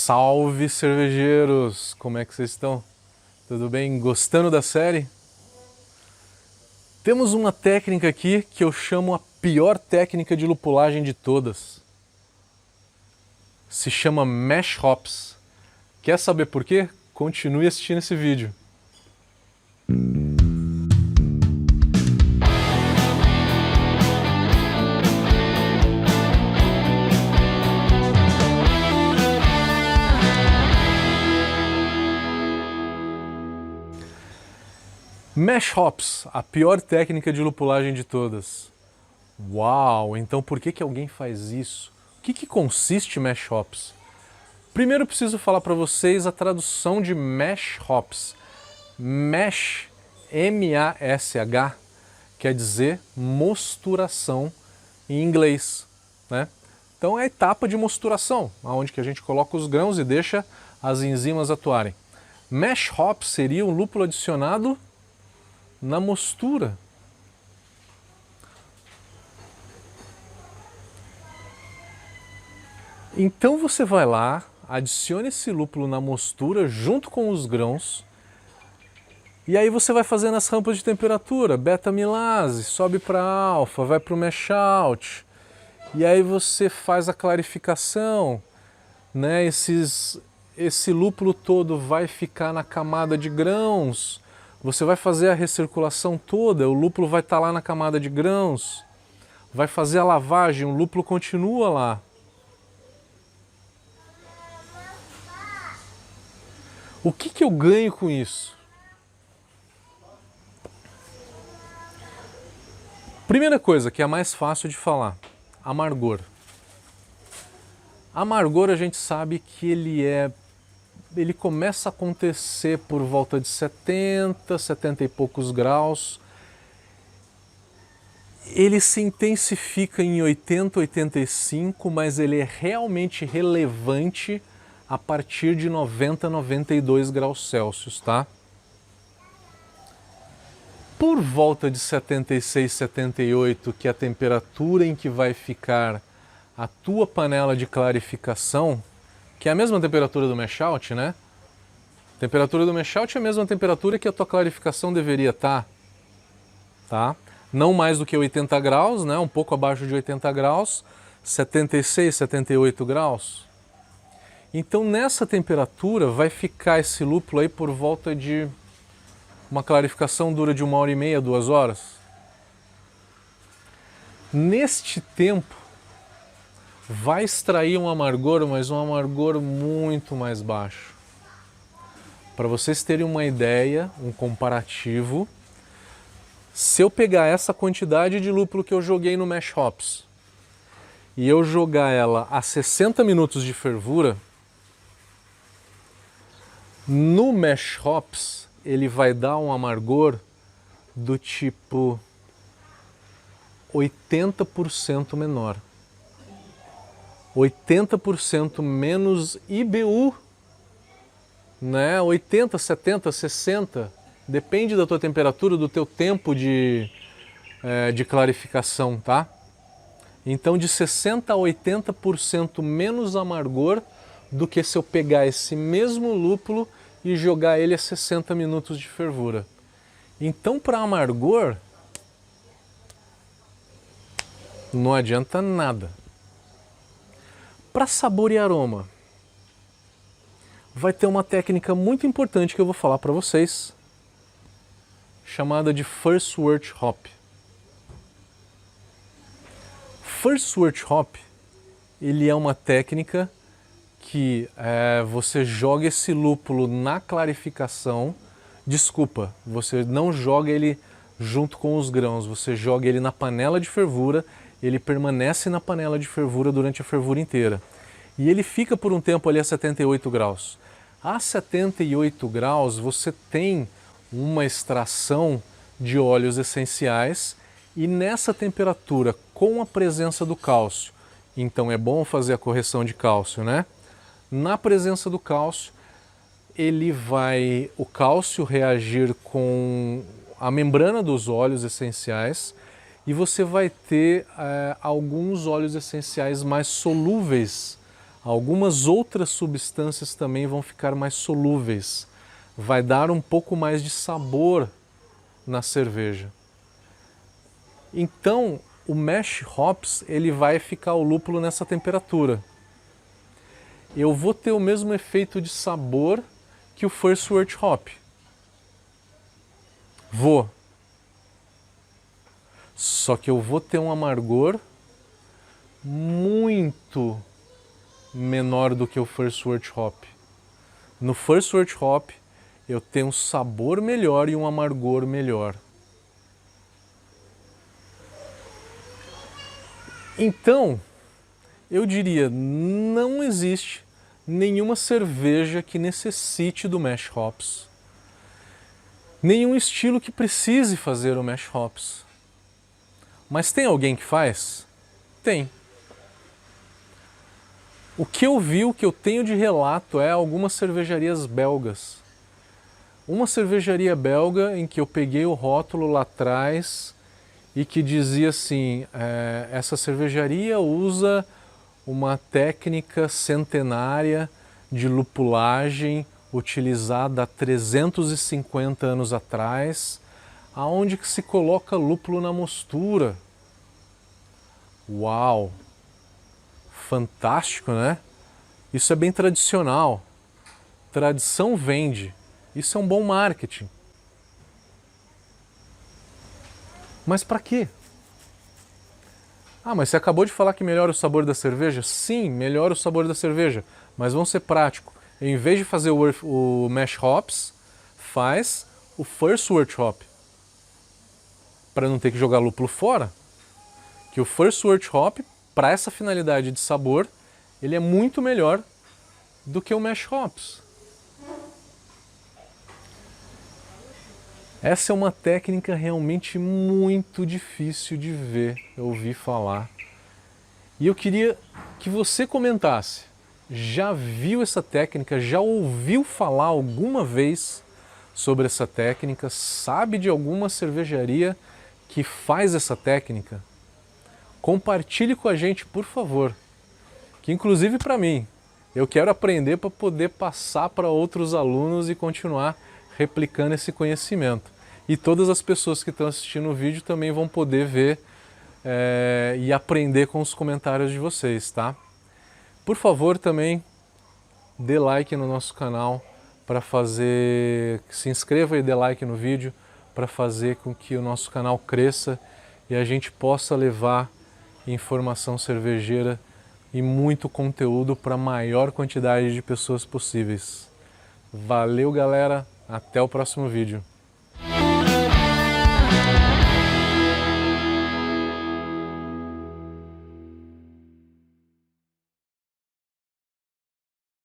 Salve, cervejeiros! Como é que vocês estão? Tudo bem? Gostando da série? Temos uma técnica aqui que eu chamo a pior técnica de lupulagem de todas. Se chama Mash Hops. Quer saber por quê? Continue assistindo esse vídeo. Mash Hops, a pior técnica de lupulagem de todas. Uau, então por que alguém faz isso? O que consiste Mash Hops? Primeiro eu preciso falar para vocês a tradução de Mash Hops. Mash, M-A-S-H, quer dizer mosturação em inglês, né? Então é a etapa de mosturação, onde que a gente coloca os grãos e deixa as enzimas atuarem. Mash Hops seria um lúpulo adicionado na mostura. Então você vai lá, adicione esse lúpulo na mostura junto com os grãos e aí você vai fazendo as rampas de temperatura, beta-amilase, sobe para alfa, vai para o mash out e aí você faz a clarificação, né? Esse lúpulo todo vai ficar na camada de grãos. Você vai fazer a recirculação toda, o lúpulo vai estar lá na camada de grãos, vai fazer a lavagem, o lúpulo continua lá. O que eu ganho com isso? Primeira coisa, que é a mais fácil de falar, amargor. Amargor a gente sabe que ele começa a acontecer por volta de 70, 70 e poucos graus. Ele se intensifica em 80, 85, mas ele é realmente relevante a partir de 90, 92 graus Celsius, tá? Por volta de 76, 78, que é a temperatura em que vai ficar a tua panela de clarificação, que é a mesma temperatura do mash out, né? A temperatura do mash out é a mesma temperatura que a tua clarificação deveria estar, tá? Não mais do que 80 graus, né? Um pouco abaixo de 80 graus, 76, 78 graus. Então nessa temperatura vai ficar esse lúpulo aí por volta de uma clarificação dura de 1h30, 2 horas. Neste tempo vai extrair um amargor, mas um amargor muito mais baixo. Para vocês terem uma ideia, um comparativo, se eu pegar essa quantidade de lúpulo que eu joguei no Mash Hops e eu jogar ela a 60 minutos de fervura, no Mash Hops ele vai dar um amargor do tipo 80% menor. 80% menos IBU, né? 80, 70, 60, depende da tua temperatura, do teu tempo de clarificação, tá? Então de 60 a 80% menos amargor do que se eu pegar esse mesmo lúpulo e jogar ele a 60 minutos de fervura. Então para amargor não adianta nada. Para sabor e aroma, vai ter uma técnica muito importante que eu vou falar para vocês, chamada de First Wort Hop. First Wort Hop, ele é uma técnica que você joga esse lúpulo na clarificação, desculpa, você não joga ele junto com os grãos, você joga ele na panela de fervura, ele permanece na panela de fervura durante a fervura inteira. E ele fica por um tempo ali a 78 graus. A 78 graus você tem uma extração de óleos essenciais e nessa temperatura, com a presença do cálcio, então é bom fazer a correção de cálcio, né? Na presença do cálcio, o cálcio reagir com a membrana dos óleos essenciais e você vai ter alguns óleos essenciais mais solúveis algumas outras substâncias também vão ficar mais solúveis. Vai dar um pouco mais de sabor na cerveja. Então, o mash hops, ele vai ficar o lúpulo nessa temperatura. Eu vou ter o mesmo efeito de sabor que o First Wort Hop. Vou. Só que eu vou ter um amargor muito menor do que o First Wort Hop. No First Wort Hop, eu tenho um sabor melhor e um amargor melhor. Então, eu diria, não existe nenhuma cerveja que necessite do mash hops. Nenhum estilo que precise fazer o mash hops. Mas tem alguém que faz? Tem. O que eu vi, o que eu tenho de relato é algumas cervejarias belgas. Uma cervejaria belga em que eu peguei o rótulo lá atrás e que dizia assim, essa cervejaria usa uma técnica centenária de lupulagem utilizada há 350 anos atrás, aonde que se coloca lúpulo na mostura. Uau! Fantástico, né? Isso é bem tradicional. Tradição vende. Isso é um bom marketing. Mas para quê? Ah, mas você acabou de falar que melhora o sabor da cerveja? Sim, melhora o sabor da cerveja, mas vamos ser práticos. Em vez de fazer o mash hops, faz o First Wort Hop. Para não ter que jogar lúpulo fora. Que o First Wort Hop, para essa finalidade de sabor, ele é muito melhor do que o mash hops. Essa é uma técnica realmente muito difícil de ver, eu ouvi falar. E eu queria que você comentasse, já viu essa técnica, já ouviu falar alguma vez sobre essa técnica, sabe de alguma cervejaria que faz essa técnica? Compartilhe com a gente, por favor, que inclusive para mim, eu quero aprender para poder passar para outros alunos e continuar replicando esse conhecimento. E todas as pessoas que estão assistindo o vídeo também vão poder ver e aprender com os comentários de vocês, tá? Por favor, também dê like no nosso canal para se inscreva e dê like no vídeo para fazer com que o nosso canal cresça e a gente possa levar informação cervejeira e muito conteúdo para a maior quantidade de pessoas possíveis. Valeu, galera! Até o próximo vídeo.